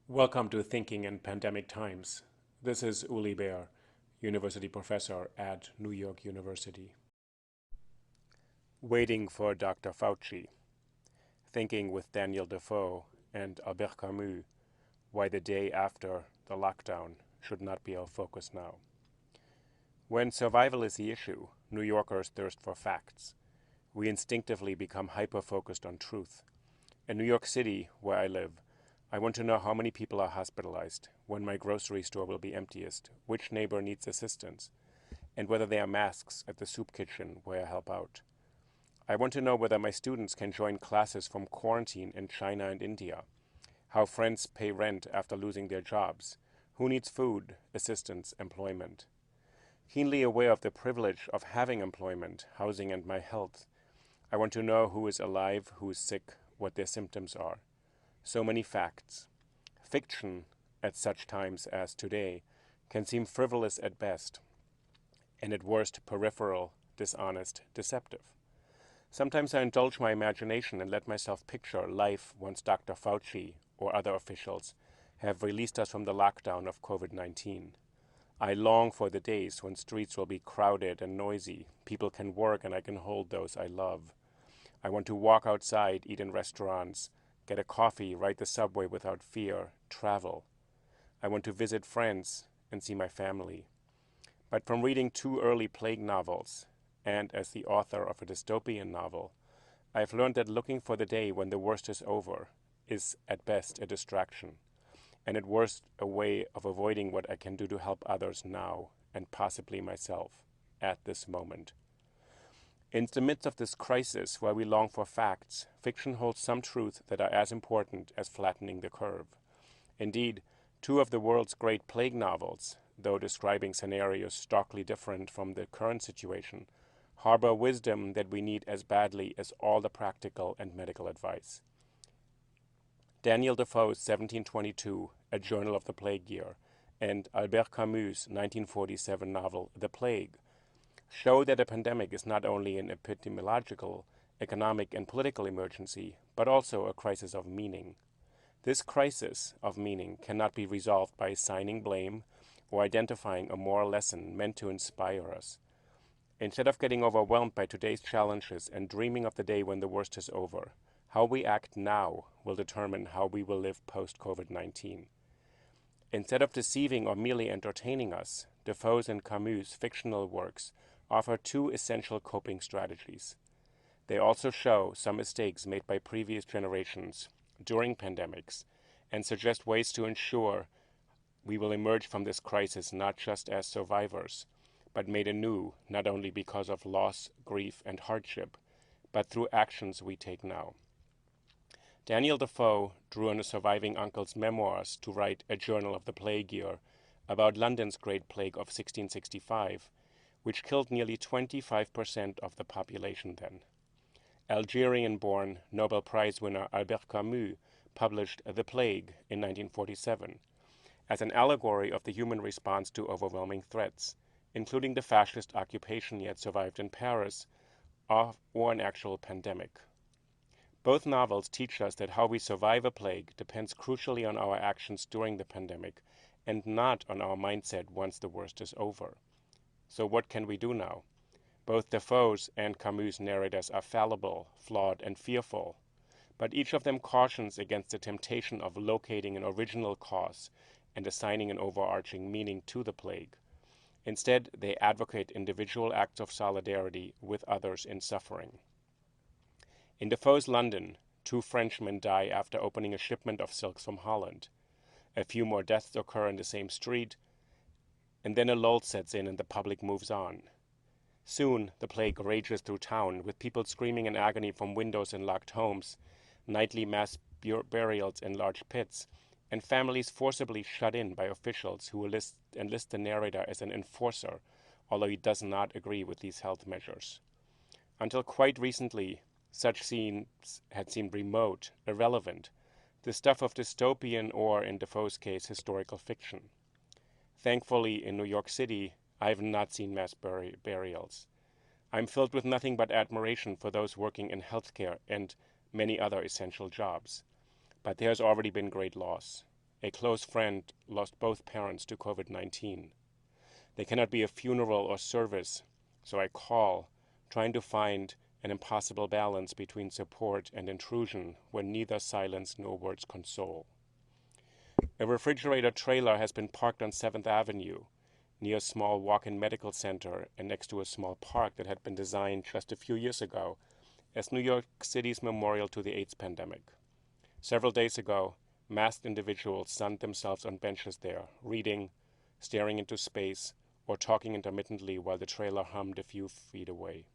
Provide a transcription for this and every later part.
Welcome to Thinking in Pandemic Times. This is Uli Baer, University Professor at New York University. Waiting for Dr. Fauci. Thinking with Daniel Defoe and Albert Camus why the day after the lockdown should not be our focus now. When survival is the issue, New Yorkers thirst for facts. We instinctively become hyper-focused on truth. In New York City, where I live, I want to know how many people are hospitalized, when my grocery store will be emptiest, which neighbor needs assistance, and whether there are masks at the soup kitchen where I help out. I want to know whether my students can join classes from quarantine in China and India, how friends pay rent after losing their jobs, who needs food, assistance, employment. Keenly aware of the privilege of having employment, housing, and my health, I want to know who is alive, who is sick, what their symptoms are. So many facts. Fiction, at such times as today, can seem frivolous at best, and at worst peripheral, dishonest, deceptive. Sometimes I indulge my imagination and let myself picture life once Dr. Fauci or other officials have released us from the lockdown of COVID-19. I long for the days when streets will be crowded and noisy, people can work and I can hold those I love. I want to walk outside, eat in restaurants, get a coffee, ride the subway without fear, travel. I want to visit friends and see my family. But from reading two early plague novels, and as the author of a dystopian novel, I have learned that looking for the day when the worst is over is at best a distraction, and at worst a way of avoiding what I can do to help others now, and possibly myself, at this moment. In the midst of this crisis, where we long for facts, fiction holds some truths that are as important as flattening the curve. Indeed, two of the world's great plague novels, though describing scenarios starkly different from the current situation, harbor wisdom that we need as badly as all the practical and medical advice. Daniel Defoe's 1722, A Journal of the Plague Year, and Albert Camus' 1947 novel, The Plague, show that a pandemic is not only an epidemiological, economic, and political emergency, but also a crisis of meaning. This crisis of meaning cannot be resolved by assigning blame or identifying a moral lesson meant to inspire us. Instead of getting overwhelmed by today's challenges and dreaming of the day when the worst is over, how we act now will determine how we will live post-COVID-19. Instead of deceiving or merely entertaining us, Defoe's and Camus' fictional works offer two essential coping strategies. They also show some mistakes made by previous generations during pandemics and suggest ways to ensure we will emerge from this crisis not just as survivors, but made anew not only because of loss, grief, and hardship, but through actions we take now. Daniel Defoe drew on a surviving uncle's memoirs to write A Journal of the Plague Year about London's Great Plague of 1665, which killed nearly 25% of the population then. Algerian-born Nobel Prize winner Albert Camus published The Plague in 1947 as an allegory of the human response to overwhelming threats, including the fascist occupation yet survived in Paris, or an actual pandemic. Both novels teach us that how we survive a plague depends crucially on our actions during the pandemic and not on our mindset once the worst is over. So what can we do now? Both Defoe's and Camus' narrators are fallible, flawed, and fearful, but each of them cautions against the temptation of locating an original cause and assigning an overarching meaning to the plague. Instead, they advocate individual acts of solidarity with others in suffering. In Defoe's London, two Frenchmen die after opening a shipment of silks from Holland. A few more deaths occur in the same street, and then a lull sets in and the public moves on. Soon, the plague rages through town, with people screaming in agony from windows in locked homes, nightly mass burials in large pits, and families forcibly shut in by officials who enlist the narrator as an enforcer, although he does not agree with these health measures. Until quite recently, such scenes had seemed remote, irrelevant, the stuff of dystopian or, in Defoe's case, historical fiction. Thankfully, in New York City, I have not seen mass burials. I'm filled with nothing but admiration for those working in healthcare and many other essential jobs. But there has already been great loss. a close friend lost both parents to COVID-19. There cannot be a funeral or service, so I call, trying to find an impossible balance between support and intrusion when neither silence nor words console. A refrigerator trailer has been parked on 7th Avenue, near a small walk-in medical center and next to a small park that had been designed just a few years ago as New York City's memorial to the AIDS pandemic. Several days ago, masked individuals sunned themselves on benches there, reading, staring into space, or talking intermittently while the trailer hummed a few feet away.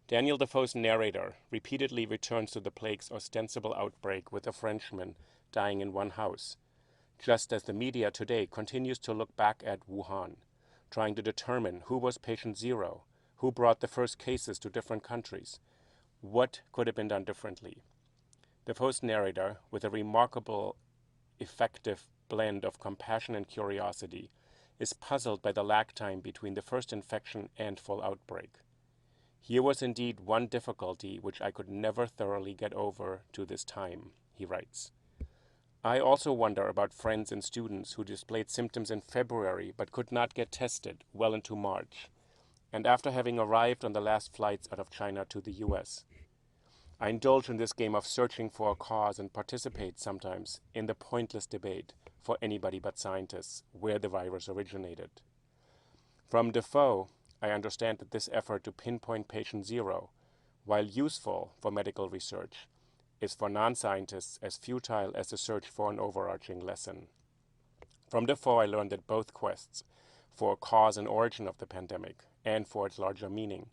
Daniel Defoe's narrator repeatedly returns to the plague's ostensible outbreak with a Frenchman dying in one house, just as the media today continues to look back at Wuhan, trying to determine who was patient zero, who brought the first cases to different countries, what could have been done differently. Defoe's narrator, with a remarkable, effective blend of compassion and curiosity, is puzzled by the lag time between the first infection and full outbreak. Here was indeed one difficulty which I could never thoroughly get over to this time, he writes. I also wonder about friends and students who displayed symptoms in February but could not get tested well into March, and after having arrived on the last flights out of China to the US. I indulge in this game of searching for a cause and participate sometimes in the pointless debate, for anybody but scientists, where the virus originated. From Defoe, I understand that this effort to pinpoint patient zero, while useful for medical research, is for non-scientists as futile as the search for an overarching lesson. From Defoe, I learned that both quests, for cause and origin of the pandemic, and for its larger meaning,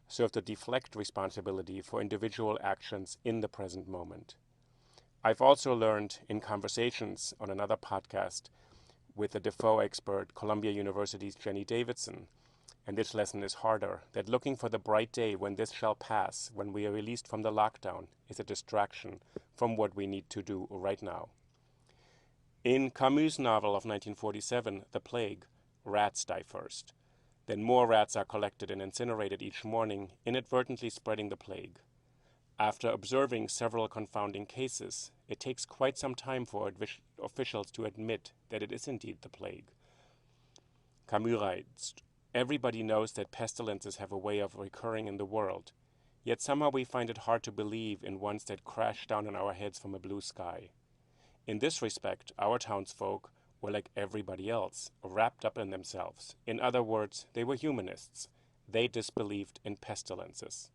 serve to deflect responsibility for individual actions in the present moment. I've also learned in conversations on another podcast with the Defoe expert, Columbia University's Jenny Davidson, and this lesson is harder, that looking for the bright day when this shall pass, when we are released from the lockdown, is a distraction from what we need to do right now. In Camus' novel of 1947, The Plague, rats die first. Then more rats are collected and incinerated each morning, inadvertently spreading the plague. After observing several confounding cases, it takes quite some time for officials to admit that it is indeed the plague. Camus writes, everybody knows that pestilences have a way of recurring in the world, yet somehow we find it hard to believe in ones that crash down on our heads from a blue sky. In this respect, our townsfolk were like everybody else, wrapped up in themselves. In other words, they were humanists. They disbelieved in pestilences.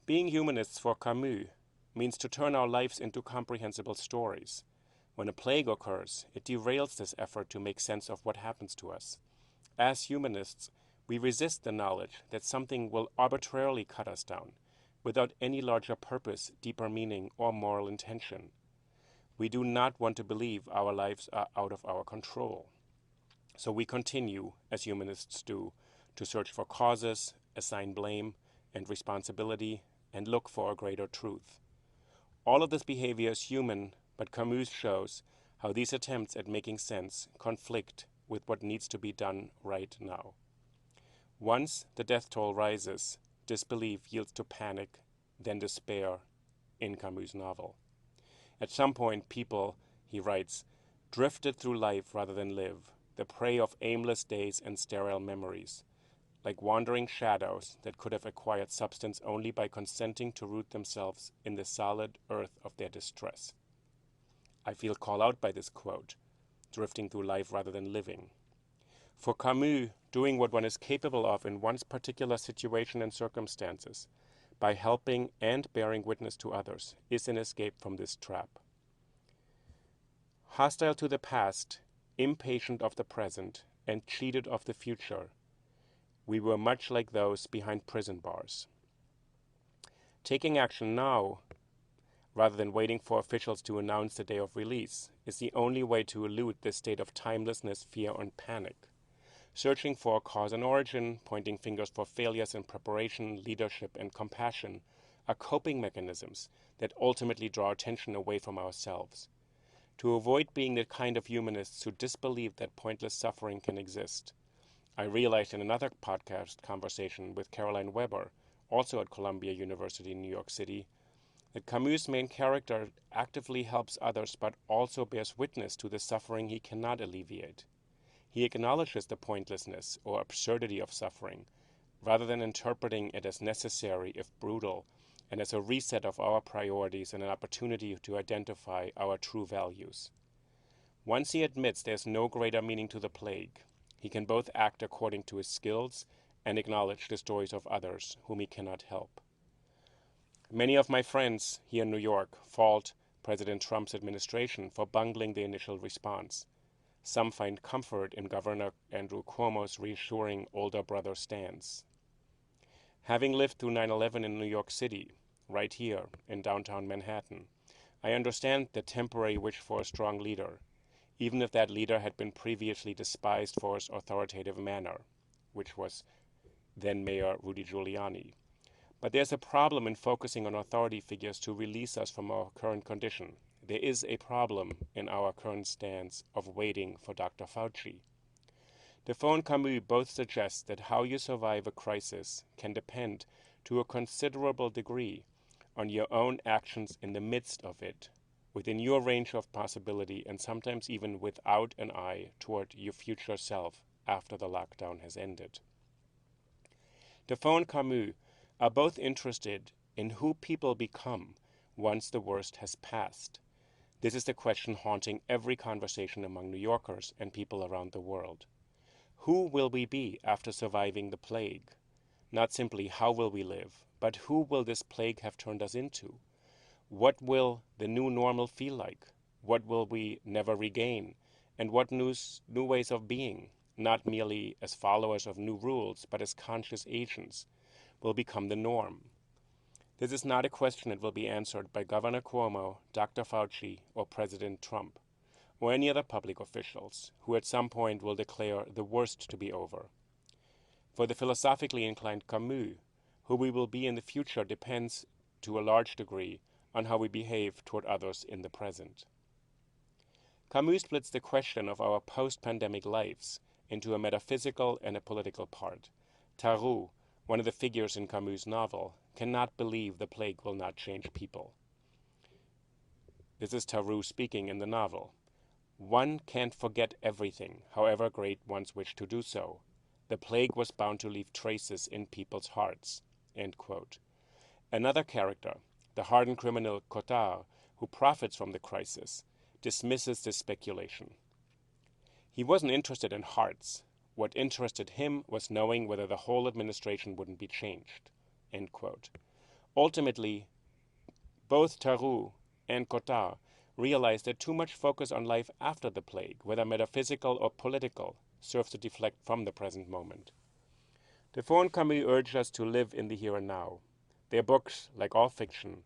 Being humanists for Camus means to turn our lives into comprehensible stories. When a plague occurs, it derails this effort to make sense of what happens to us. As humanists, we resist the knowledge that something will arbitrarily cut us down, without any larger purpose, deeper meaning, or moral intention. We do not want to believe our lives are out of our control. So we continue, as humanists do, to search for causes, assign blame and responsibility, and look for a greater truth. All of this behavior is human, but Camus shows how these attempts at making sense conflict with what needs to be done right now. Once the death toll rises, disbelief yields to panic, then despair in Camus' novel. At some point, people, he writes, drifted through life rather than live, the prey of aimless days and sterile memories, like wandering shadows that could have acquired substance only by consenting to root themselves in the solid earth of their distress. I feel called out by this quote, drifting through life rather than living. For Camus, doing what one is capable of in one's particular situation and circumstances, by helping and bearing witness to others, is an escape from this trap. Hostile to the past, impatient of the present, and cheated of the future, we were much like those behind prison bars. Taking action now, rather than waiting for officials to announce the day of release, is the only way to elude this state of timelessness, fear, and panic. Searching for cause and origin, pointing fingers for failures in preparation, leadership, and compassion are coping mechanisms that ultimately draw attention away from ourselves. To avoid being the kind of humanists who disbelieve that pointless suffering can exist, I realized in another podcast conversation with Caroline Weber, also at Columbia University in New York City, that Camus' main character actively helps others but also bears witness to the suffering he cannot alleviate. He acknowledges the pointlessness or absurdity of suffering, rather than interpreting it as necessary if brutal, and as a reset of our priorities and an opportunity to identify our true values. Once he admits there's no greater meaning to the plague, he can both act according to his skills and acknowledge the stories of others whom he cannot help. Many of my friends here in New York fault President Trump's administration for bungling the initial response. Some find comfort in Governor Andrew Cuomo's reassuring older brother stance. Having lived through 9/11 in New York City, right here in downtown Manhattan, I understand the temporary wish for a strong leader, even if that leader had been previously despised for his authoritative manner, which was then Mayor Rudy Giuliani. But there's a problem in focusing on authority figures to release us from our current condition. There is a problem in our current stance of waiting for Dr. Fauci. Defoe and Camus both suggest that how you survive a crisis can depend, to a considerable degree, on your own actions in the midst of it, within your range of possibility, and sometimes even without an eye toward your future self after the lockdown has ended. Defoe and Camus are both interested in who people become once the worst has passed. This is the question haunting every conversation among New Yorkers and people around the world. Who will we be after surviving the plague? Not simply how will we live, but who will this plague have turned us into? What will the new normal feel like? What will we never regain? And what new ways of being, not merely as followers of new rules, but as conscious agents, will become the norm? This is not a question that will be answered by Governor Cuomo, Dr. Fauci, or President Trump, or any other public officials who at some point will declare the worst to be over. For the philosophically inclined Camus, who we will be in the future depends to a large degree on how we behave toward others in the present. Camus splits the question of our post-pandemic lives into a metaphysical and a political part. Tahu, one of the figures in Camus' novel, cannot believe the plague will not change people. This is Tahu speaking in the novel. One can't forget everything, however great one's wish to do so. The plague was bound to leave traces in people's hearts. End quote. Another character, the hardened criminal Cotard, who profits from the crisis, dismisses this speculation. He wasn't interested in hearts. What interested him was knowing whether the whole administration wouldn't be changed. End quote. Ultimately, both Tahu and Cotard realized that too much focus on life after the plague, whether metaphysical or political, serves to deflect from the present moment. Defoe and Camus urge us to live in the here and now. Their books, like all fiction,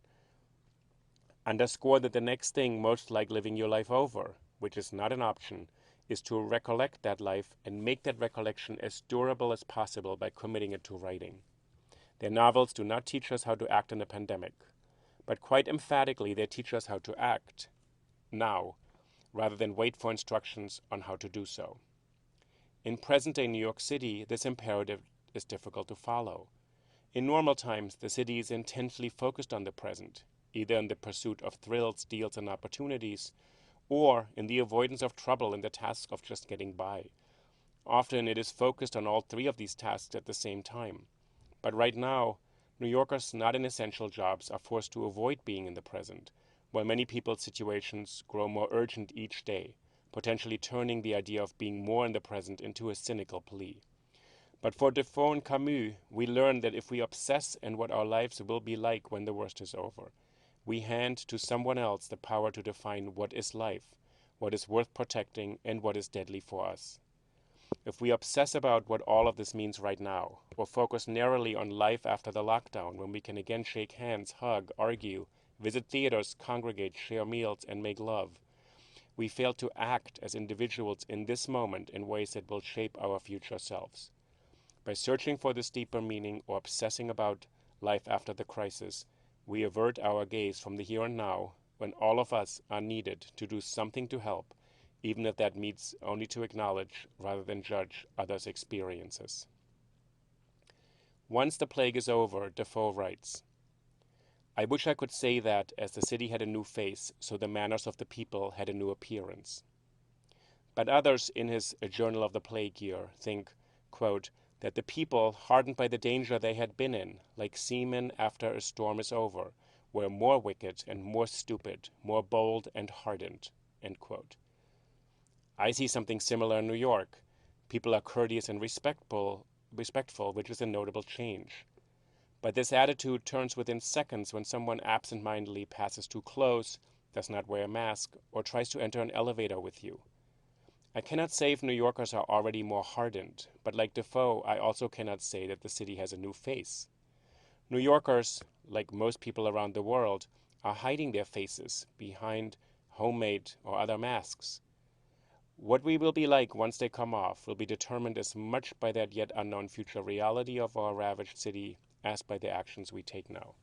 underscore that the next thing most like living your life over, which is not an option, is to recollect that life and make that recollection as durable as possible by committing it to writing. Their novels do not teach us how to act in a pandemic, but quite emphatically they teach us how to act now, rather than wait for instructions on how to do so. In present-day New York City, this imperative is difficult to follow. In normal times, the city is intensely focused on the present, either in the pursuit of thrills, deals, and opportunities, or in the avoidance of trouble and the task of just getting by. Often it is focused on all three of these tasks at the same time. But right now, New Yorkers not in essential jobs are forced to avoid being in the present, while many people's situations grow more urgent each day, potentially turning the idea of being more in the present into a cynical plea. But for Defoe and Camus, we learn that if we obsess in what our lives will be like when the worst is over, we hand to someone else the power to define what is life, what is worth protecting, and what is deadly for us. If we obsess about what all of this means right now, or focus narrowly on life after the lockdown, when we can again shake hands, hug, argue, visit theaters, congregate, share meals, and make love, we fail to act as individuals in this moment in ways that will shape our future selves. By searching for this deeper meaning or obsessing about life after the crisis, we avert our gaze from the here and now, when all of us are needed to do something to help, even if that means only to acknowledge rather than judge others' experiences. Once the plague is over, Defoe writes, I wish I could say that as the city had a new face, so the manners of the people had a new appearance. But others in his A Journal of the Plague Year think, quote, that the people, hardened by the danger they had been in, like seamen after a storm is over, were more wicked and more stupid, more bold and hardened, end quote. I see something similar in New York. People are courteous and respectful, which is a notable change. But this attitude turns within seconds when someone absent-mindedly passes too close, does not wear a mask, or tries to enter an elevator with you. I cannot say if New Yorkers are already more hardened, but like Defoe, I also cannot say that the city has a new face. New Yorkers, like most people around the world, are hiding their faces behind homemade or other masks. What we will be like once they come off will be determined as much by that yet unknown future reality of our ravaged city as by the actions we take now.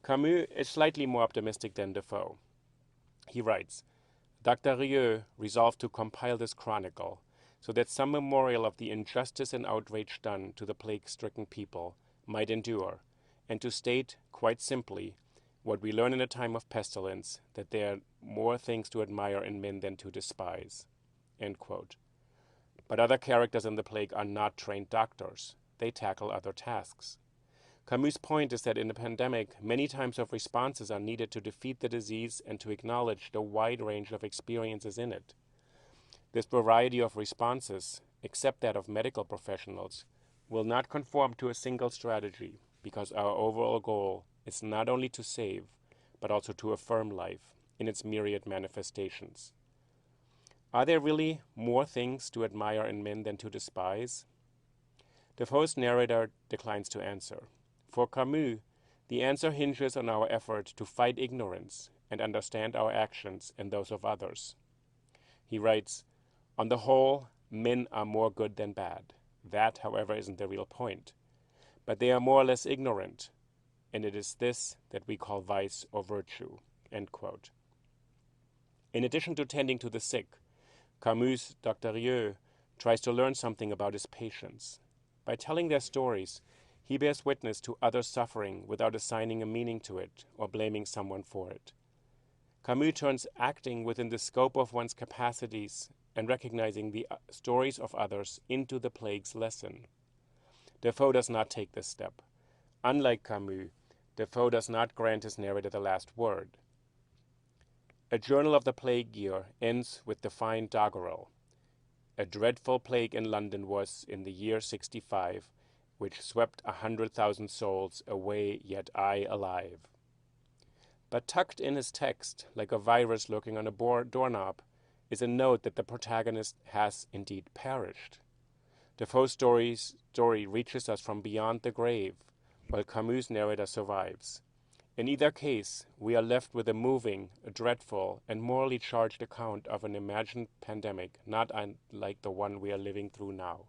Camus is slightly more optimistic than Defoe. He writes, Dr. Rieu resolved to compile this chronicle so that some memorial of the injustice and outrage done to the plague-stricken people might endure, and to state, quite simply, what we learn in a time of pestilence, that there are more things to admire in men than to despise. End quote. But other characters in the plague are not trained doctors. They tackle other tasks. Camus' point is that in a pandemic, many types of responses are needed to defeat the disease and to acknowledge the wide range of experiences in it. This variety of responses, except that of medical professionals, will not conform to a single strategy, because our overall goal is not only to save, but also to affirm life in its myriad manifestations. Are there really more things to admire in men than to despise? Defoe's narrator declines to answer. For Camus, the answer hinges on our effort to fight ignorance and understand our actions and those of others. He writes, on the whole, men are more good than bad. That, however, isn't the real point. But they are more or less ignorant, and it is this that we call vice or virtue. End quote. In addition to tending to the sick, Camus' Dr. Rieu tries to learn something about his patients. By telling their stories, he bears witness to others' suffering without assigning a meaning to it or blaming someone for it. Camus turns acting within the scope of one's capacities and recognizing the stories of others into the plague's lesson. Defoe does not take this step. Unlike Camus, Defoe does not grant his narrator the last word. A Journal of the Plague Year ends with the fine doggerel. A dreadful plague in London was, in the year 65, which swept 100,000 souls away, yet I alive. But tucked in his text, like a virus lurking on a doorknob, is a note that the protagonist has indeed perished. Defoe's story reaches us from beyond the grave, while Camus' narrator survives. In either case, we are left with a moving, a dreadful, and morally charged account of an imagined pandemic not unlike the one we are living through now.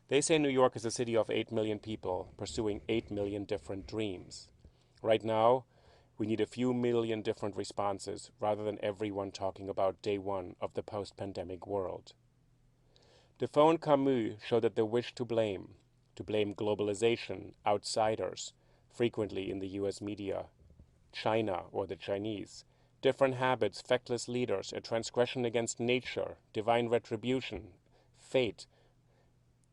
They say New York is a city of 8 million people pursuing 8 million different dreams. Right now, we need a few million different responses rather than everyone talking about day one of the post-pandemic world. Defoe and Camus show that the wish to blame globalization, outsiders, frequently in the US media, China or the Chinese, different habits, feckless leaders, a transgression against nature, divine retribution, fate,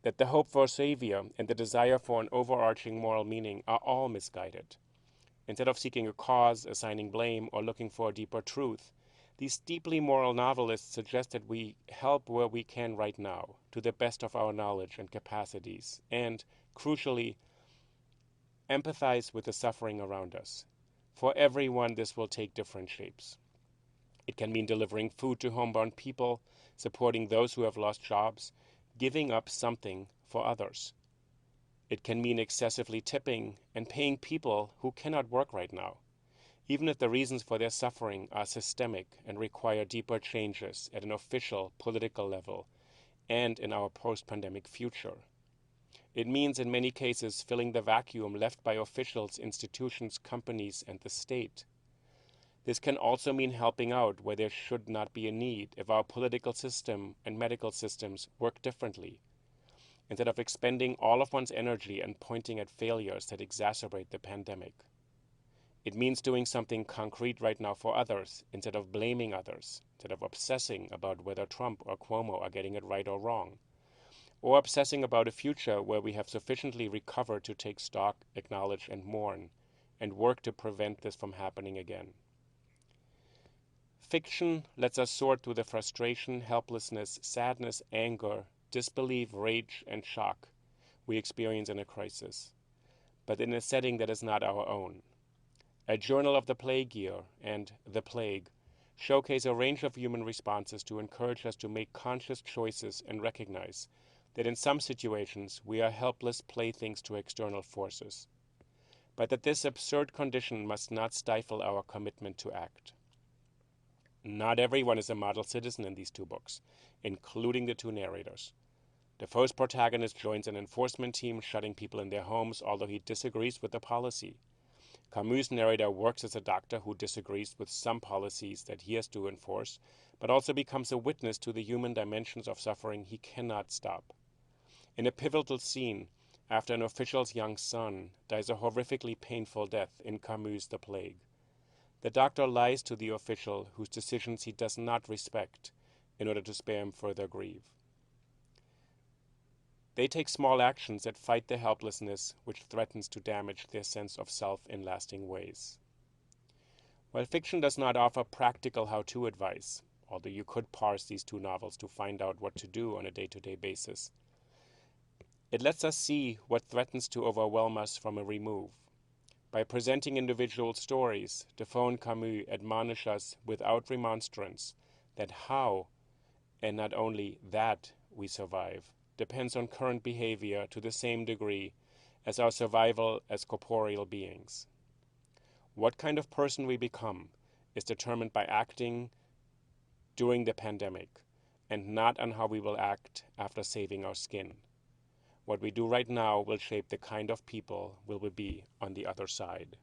that the hope for a savior and the desire for an overarching moral meaning are all misguided. Instead of seeking a cause, assigning blame, or looking for a deeper truth, these deeply moral novelists suggest that we help where we can right now, to the best of our knowledge and capacities, and, crucially, empathize with the suffering around us. For everyone, this will take different shapes. It can mean delivering food to homebound people, supporting those who have lost jobs, giving up something for others. It can mean excessively tipping and paying people who cannot work right now, even if the reasons for their suffering are systemic and require deeper changes at an official political level and in our post-pandemic future. It means in many cases filling the vacuum left by officials, institutions, companies, and the state. This can also mean helping out where there should not be a need if our political system and medical systems work differently, instead of expending all of one's energy and pointing at failures that exacerbate the pandemic. It means doing something concrete right now for others instead of blaming others, instead of obsessing about whether Trump or Cuomo are getting it right or wrong, or obsessing about a future where we have sufficiently recovered to take stock, acknowledge, and mourn, and work to prevent this from happening again. Fiction lets us sort through the frustration, helplessness, sadness, anger, disbelief, rage, and shock we experience in a crisis, but in a setting that is not our own. A Journal of the Plague Year and The Plague showcase a range of human responses to encourage us to make conscious choices and recognize that in some situations we are helpless playthings to external forces, but that this absurd condition must not stifle our commitment to act. Not everyone is a model citizen in these two books, including the two narrators. Defoe's protagonist joins an enforcement team shutting people in their homes, although he disagrees with the policy. Camus' narrator works as a doctor who disagrees with some policies that he has to enforce, but also becomes a witness to the human dimensions of suffering he cannot stop. In a pivotal scene, after an official's young son dies a horrifically painful death in Camus' The Plague, the doctor lies to the official whose decisions he does not respect in order to spare him further grief. They take small actions that fight the helplessness which threatens to damage their sense of self in lasting ways. While fiction does not offer practical how-to advice, although you could parse these two novels to find out what to do on a day-to-day basis, it lets us see what threatens to overwhelm us from a remove. By presenting individual stories, Defoe and Camus admonish us without remonstrance that how, and not only that, we survive depends on current behavior to the same degree as our survival as corporeal beings. What kind of person we become is determined by acting during the pandemic, and not on how we will act after saving our skin. What we do right now will shape the kind of people we will be on the other side.